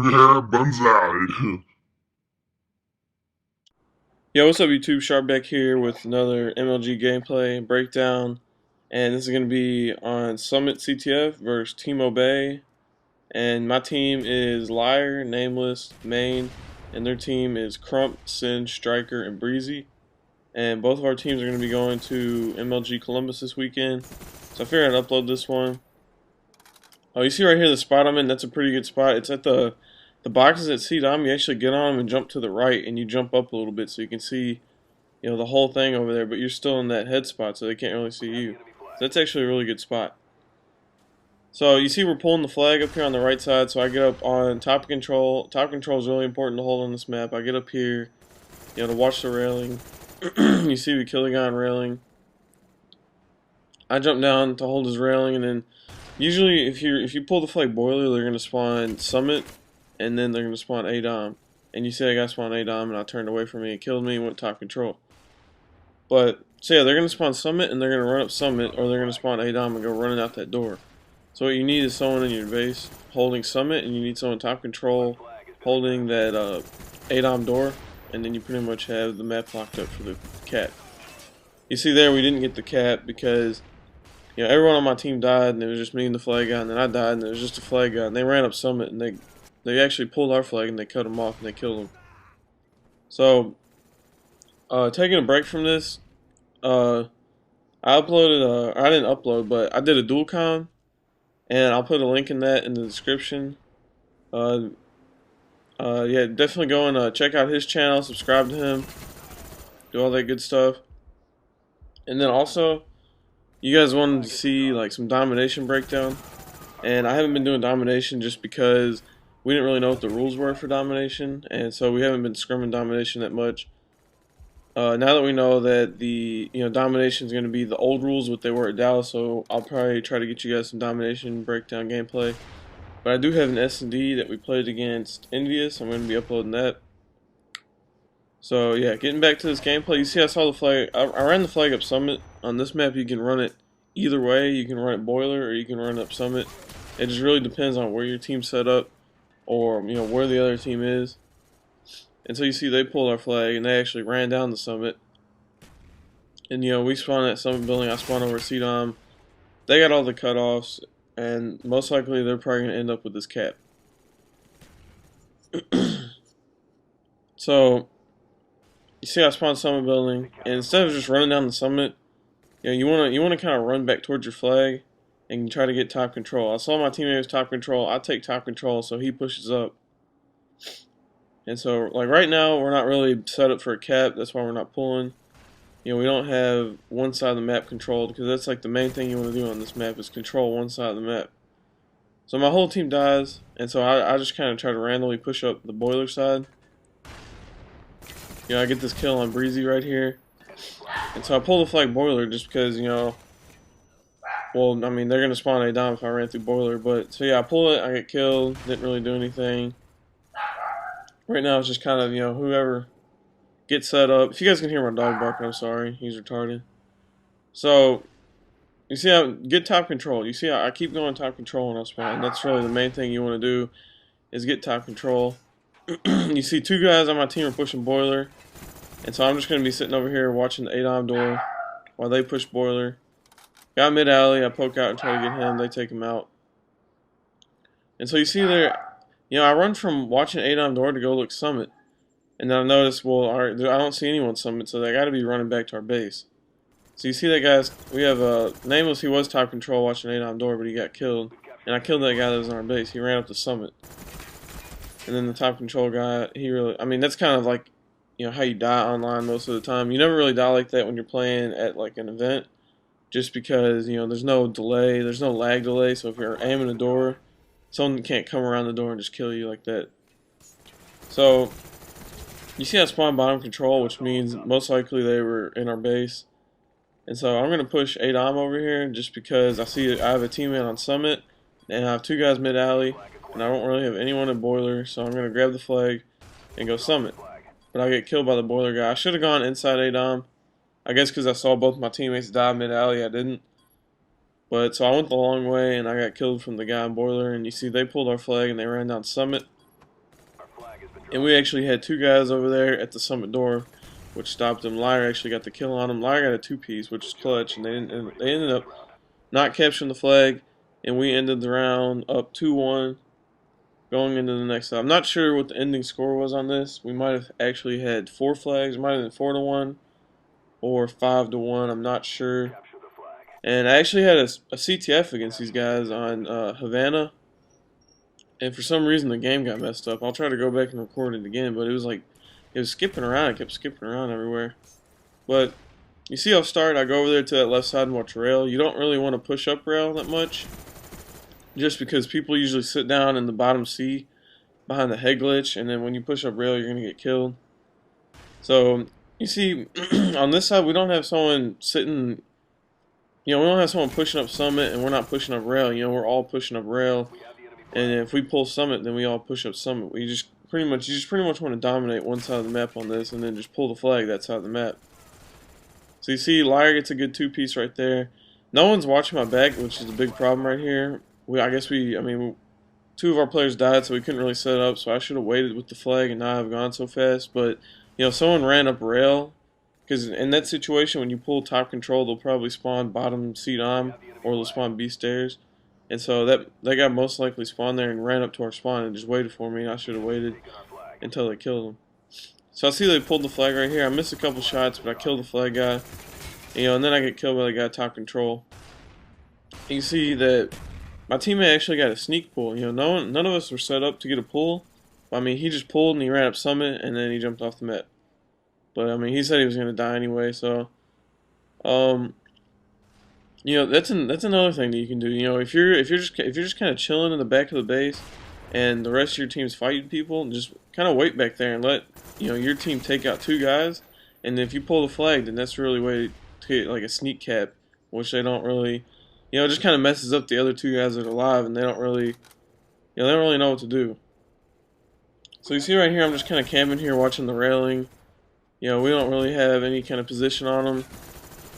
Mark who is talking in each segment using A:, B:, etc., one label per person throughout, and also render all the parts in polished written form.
A: Yeah, banzai.
B: Yo, what's up YouTube? Sharpback here with another MLG gameplay breakdown. And this is going to be on Summit CTF versus Team Bay. And my team is Liar, Nameless, Main. And their team is Crump, Sin, Striker, and Breezy. And both of our teams are going to be going to MLG Columbus this weekend. So I figured I'd upload this one. Oh, you see right here the spot I'm in? That's a pretty good spot. It's at the boxes at C-Dom. You actually get on them and jump to the right. And you jump up a little bit so you can see the whole thing over there, but you're still in that head spot, so they can't really see you. So that's actually a really good spot. So you see we're pulling the flag up here on the right side, so I get up on top control. Top control is really important to hold on this map. I get up here, to watch the railing. You see we kill the guy on railing. I jump down to hold his railing, and then usually if you pull the flag boiler, they're gonna spawn Summit, and then they're gonna spawn ADOM. And you see that guy spawn ADOM, and I turned away from me, it killed me, and went top control. But, so yeah, they're going to spawn Summit, and they're going to run up Summit, or they're going to spawn ADOM and go running out that door. So what you need is someone in your base holding Summit, and you need someone top control holding that ADOM door, and then you pretty much have the map locked up for the cat. You see there, we didn't get the cat because, everyone on my team died, and it was just me and the flag guy, and then I died, and it was just a flag guy, and they ran up Summit, and they actually pulled our flag, and they cut him off, and they killed him. So, taking a break from this, I uploaded, I didn't upload, but I did a dual comm, and I'll put a link in that in the description. Uh, yeah, definitely go and check out his channel, subscribe to him, do all that good stuff. And then also, you guys wanted to see like some domination breakdown, and I haven't been doing domination just because we didn't really know what the rules were for domination, and so we haven't been scrimming domination that much. Now that we know that the domination is going to be the old rules, what they were at Dallas, so I'll probably try to get you guys some domination breakdown gameplay. But I do have an S&D that we played against Envious. I'm going to be uploading that. So yeah, getting back to this gameplay, you see I saw the flag. I ran the flag up Summit. On this map, you can run it either way. You can run it Boiler or you can run it up Summit. It just really depends on where your team's set up or where the other team is. And so you see they pulled our flag and they actually ran down the Summit. And we spawned at Summit building, I spawned over CDOM. They got all the cutoffs, and most likely they're probably going to end up with this cap. So, you see I spawned Summit building, and instead of just running down the Summit, you wanna kind of run back towards your flag and try to get top control. I saw my teammate was top control, I take top control, so he pushes up. And so, like right now, we're not really set up for a cap, that's why we're not pulling. We don't have one side of the map controlled, because that's like the main thing you want to do on this map is control one side of the map. So my whole team dies, and so I just kind of try to randomly push up the boiler side. I get this kill on Breezy right here. And so I pull the flag boiler just because, well, I mean, they're going to spawn a dime if I ran through boiler. But, so yeah, I pull it, I get killed, didn't really do anything. Right now it's just kind of, whoever gets set up. If you guys can hear my dog barking, I'm sorry, he's retarded. So, you see how get top control. You see how I keep going top control when I spawn. That's really the main thing you want to do is get top control. You see two guys on my team are pushing boiler. And so I'm just going to be sitting over here watching the ADOM door while they push boiler. Got mid alley, I poke out and try to get him, they take him out. And so you see there, I run from watching ADOM door to go look Summit. And then I notice, well, alright, I don't see anyone Summit, so they got to be running back to our base. So you see that guy's, we have Nameless, he was top control watching ADOM door, but he got killed. And I killed that guy that was on our base, he ran up to Summit. And then the top control guy, he really, I mean, that's kind of like, how you die online most of the time. You never really die like that when you're playing at like an event, just because, there's no delay, there's no lag delay, so if you're aiming a door, someone can't come around the door and just kill you like that. So, you see I spawned bottom control, which means most likely they were in our base. And so I'm going to push ADOM over here just because I have a teammate on Summit, and I have two guys mid-alley, and I don't really have anyone in Boiler, so I'm going to grab the flag and go Summit. But I get killed by the boiler guy. I should have gone inside ADOM. I guess because I saw both my teammates die mid-alley, I didn't. But so I went the long way, and I got killed from the guy in boiler. And you see they pulled our flag, and they ran down Summit. And we actually had two guys over there at the summit door, which stopped him. Liar actually got the kill on him. Liar got a two-piece, which is clutch, and they ended up not capturing the flag, and we ended the round up 2-1 going into the next side. I'm not sure what the ending score was on this. We might have actually had 4 flags. It might have been 4-1 or 5-1. I'm not sure. And I actually had a CTF against these guys on Havana, and for some reason the game got messed up. I'll try to go back and record it again, but it was like it was skipping around. It kept skipping around everywhere. But you see, I'll start. I go over there to that left side and watch rail. You don't really want to push up rail that much, just because people usually sit down in the bottom C behind the head glitch, and then when you push up rail, you're gonna get killed. So you see, on this side, we don't have someone sitting. We don't have someone pushing up summit, and we're not pushing up rail. We're all pushing up rail, and if we pull summit, then we all push up summit. You just pretty much want to dominate one side of the map on this, and then just pull the flag that side of the map. So you see, Liar gets a good two-piece right there. No one's watching my back, which is a big problem right here. I mean, two of our players died, so we couldn't really set up. So I should have waited with the flag and not have gone so fast. But someone ran up rail, because in that situation, when you pull top control, they'll probably spawn bottom C dom, or they'll spawn B stairs. And so that guy most likely spawned there and ran up to our spawn and just waited for me. And I should have waited until they killed him. So I see they pulled the flag right here. I missed a couple shots, but I killed the flag guy. And then I get killed by the guy top control. You can see that my teammate actually got a sneak pull. None of us were set up to get a pull. I mean, he just pulled and he ran up summit and then he jumped off the map. But I mean, he said he was gonna die anyway. So, that's another thing that you can do. If you're just kind of chilling in the back of the base, and the rest of your team's fighting people, just kind of wait back there and let your team take out two guys. And if you pull the flag, then that's really a way to get like a sneak cap, which they don't really, it just kind of messes up the other two guys that are alive, and they don't really know what to do. So you see right here, I'm just kind of camping here, watching the railing. We don't really have any kind of position on them.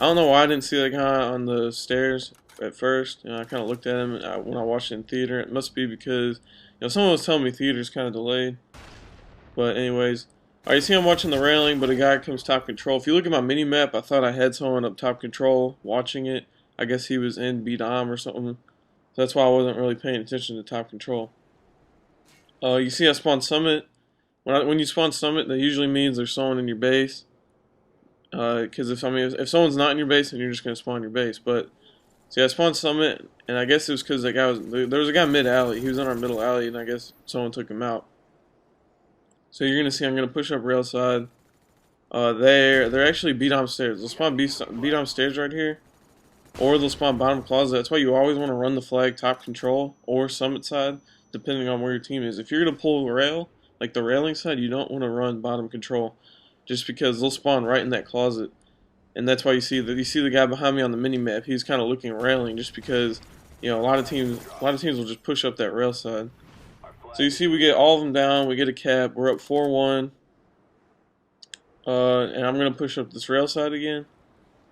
B: I don't know why I didn't see that guy on the stairs at first. I kind of looked at him when I watched it in theater. It must be because someone was telling me theater's kind of delayed. But anyways, alright, you see I'm watching the railing, but a guy comes top control. If you look at my mini map, I thought I had someone up top control watching it. I guess he was in B dom or something. So that's why I wasn't really paying attention to top control. You see I spawn summit. When you spawn summit, that usually means there's someone in your base. Because if someone's not in your base, then you're just gonna spawn your base. But see, I spawned summit, and I guess it was because there was a guy mid alley. He was in our middle alley, and I guess someone took him out. So you're gonna see I'm gonna push up rail side. They're actually B dom stairs. They'll spawn B dom stairs right here, or they'll spawn bottom closet. That's why you always want to run the flag top control or summit side, depending on where your team is. If you're gonna pull rail, like the railing side, you don't want to run bottom control, just because they'll spawn right in that closet. And that's why you see the guy behind me on the mini map. He's kind of looking railing, just because a lot of teams will just push up that rail side. So you see we get all of them down. We get a cap. We're up 4-1. And I'm gonna push up this rail side again.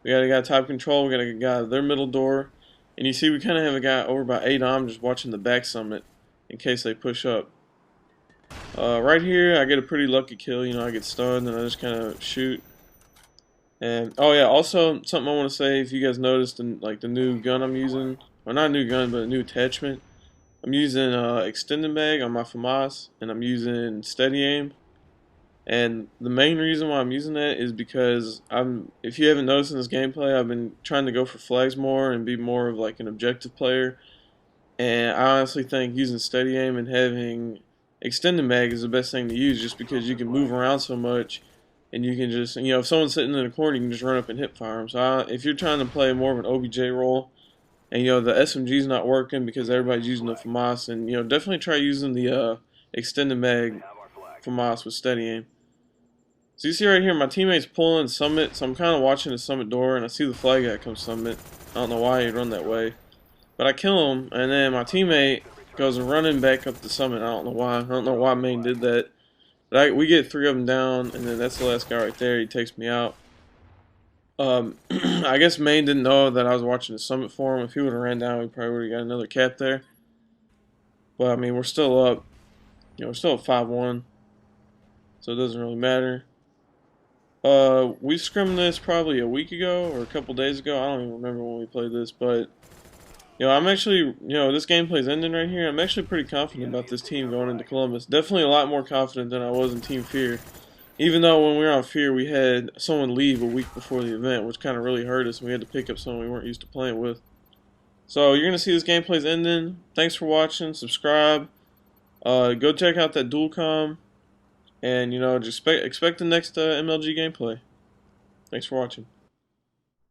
B: We got a guy top control. We got a guy at their middle door, and you see we kind of have a guy over by A dom just watching the back summit in case they push up. Right here, I get a pretty lucky kill. I get stunned and I just kind of shoot. And oh yeah, also something I want to say, if you guys noticed, the new gun I'm using, well, not a new gun, but a new attachment. I'm using extended mag on my FAMAS, and I'm using steady aim. And the main reason why I'm using that is because if you haven't noticed in this gameplay, I've been trying to go for flags more and be more of like an objective player. And I honestly think using steady aim and having extended mag is the best thing to use, just because you can move around so much, and you can just, if someone's sitting in a corner, you can just run up and hip fire them. So if you're trying to play more of an OBJ role, and the SMG's not working because everybody's using the FAMAS, and definitely try using the extended mag FAMAS with steady aim. So you see right here, my teammate's pulling summit, so I'm kind of watching the summit door, and I see the flag guy come summit. I don't know why he'd run that way, but I kill him, and then my teammate goes running back up the summit. I don't know why. I don't know why Main did that. But we get 3 of them down, and then that's the last guy right there. He takes me out. I guess Main didn't know that I was watching the summit for him. If he would have ran down, we probably would have got another cap there. But I mean, we're still up. We're still at 5-1. so it doesn't really matter. We scrimmed this probably a week ago or a couple days ago. I don't even remember when we played this, but I'm actually, this gameplay's ending right here. I'm actually pretty confident about this team going into Columbus. Definitely a lot more confident than I was in Team Fear. Even though when we were on Fear, we had someone leave a week before the event, which kind of really hurt us, and we had to pick up someone we weren't used to playing with. So you're gonna see this gameplay's ending. Thanks for watching. Subscribe. Go check out that dual comm, and just expect the next MLG gameplay. Thanks for watching.